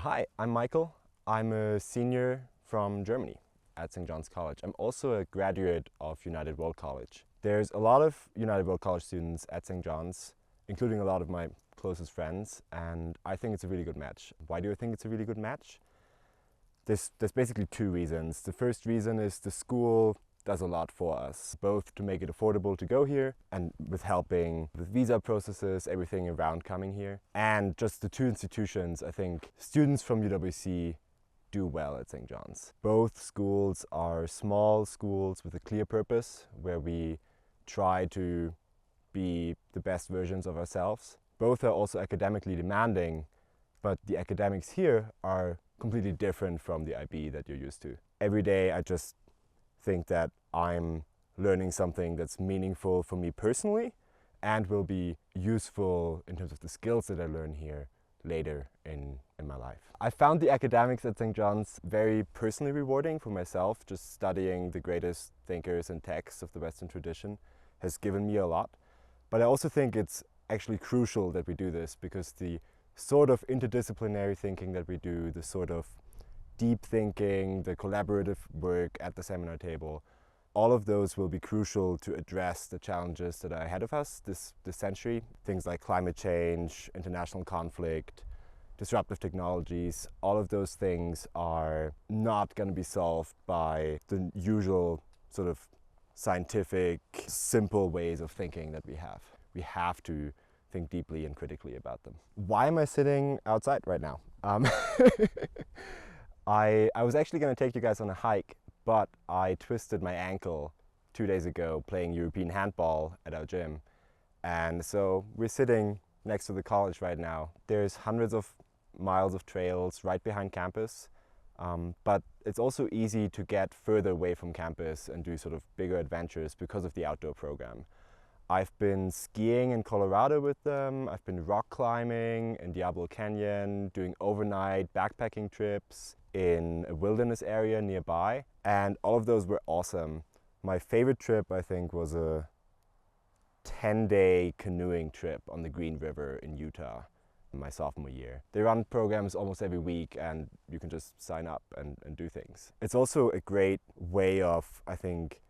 Hi, I'm Michael. I'm a senior from Germany at St. John's College. I'm also a graduate of United World College. There's a lot of United World College students at St. John's, including a lot of my closest friends, and I think it's a really good match. Why do I think it's a really good match? There's basically two reasons. The first reason is the school does a lot for us, both to make it affordable to go here and with helping with visa processes, everything around coming here. And just the two institutions, I think students from UWC do well at St. John's. Both schools are small schools with a clear purpose where we try to be the best versions of ourselves. Both are also academically demanding, but the academics here are completely different from the IB that you're used to. Every day I just think that I'm learning something that's meaningful for me personally and will be useful in terms of the skills that I learn here later in my life. I found the academics at St. John's very personally rewarding for myself. Just studying the greatest thinkers and texts of the Western tradition has given me a lot. But I also think it's actually crucial that we do this because the sort of interdisciplinary thinking that we do, the sort of deep thinking, the collaborative work at the seminar table, all of those will be crucial to address the challenges that are ahead of us this century. Things like climate change, international conflict, disruptive technologies, all of those things are not going to be solved by the usual sort of scientific, simple ways of thinking that we have. We have to think deeply and critically about them. Why am I sitting outside right now? I was actually going to take you guys on a hike, but I twisted my ankle 2 days ago playing European handball at our gym. And so we're sitting next to the college right now. There's hundreds of miles of trails right behind campus, but it's also easy to get further away from campus and do sort of bigger adventures because of the outdoor program. I've been skiing in Colorado with them, I've been rock climbing in Diablo Canyon, doing overnight backpacking trips in a wilderness area nearby, and all of those were awesome. My favorite trip, I think, was a 10-day canoeing trip on the Green River in Utah in my sophomore year. They run programs almost every week and you can just sign up and do things. It's also a great way of, I think,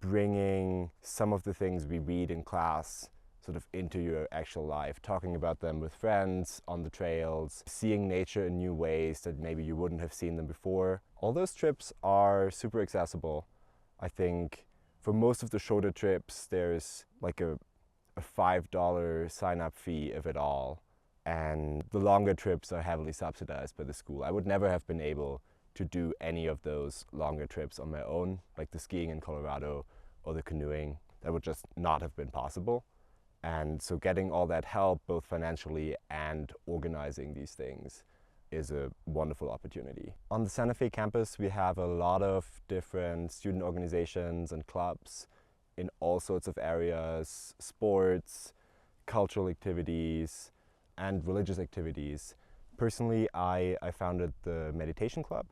bringing some of the things we read in class sort of into your actual life, talking about them with friends on the trails, seeing nature in new ways that maybe you wouldn't have seen them before. All those trips are super accessible. I think for most of the shorter trips there's like a $5 sign-up fee of it all, and the longer trips are heavily subsidized by the school. I would never have been able to do any of those longer trips on my own, like the skiing in Colorado or the canoeing. That would just not have been possible. And so getting all that help, both financially and organizing these things, is a wonderful opportunity. On the Santa Fe campus, we have a lot of different student organizations and clubs in all sorts of areas: sports, cultural activities, and religious activities. Personally, I founded the meditation club,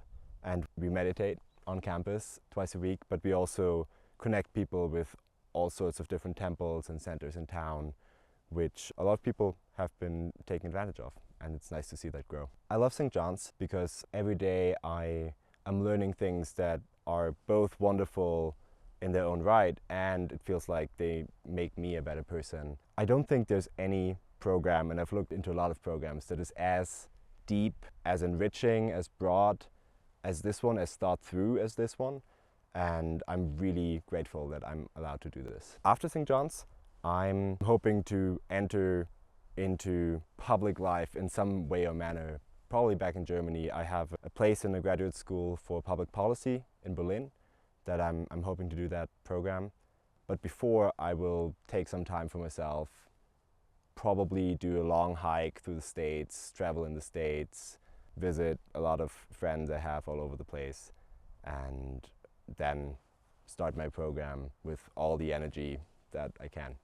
and we meditate on campus twice a week, but we also connect people with all sorts of different temples and centers in town, which a lot of people have been taking advantage of, and it's nice to see that grow. I love St. John's because every day I am learning things that are both wonderful in their own right, and it feels like they make me a better person. I don't think there's any program, and I've looked into a lot of programs, that is as deep, as enriching, as broad as this one, as thought through as this one. And I'm really grateful that I'm allowed to do this. After St. John's, I'm hoping to enter into public life in some way or manner, probably back in Germany. I have a place in a graduate school for public policy in Berlin that I'm hoping to do that program. But before, I will take some time for myself, probably do a long hike through the States, travel in the States, visit a lot of friends I have all over the place, and then start my program with all the energy that I can.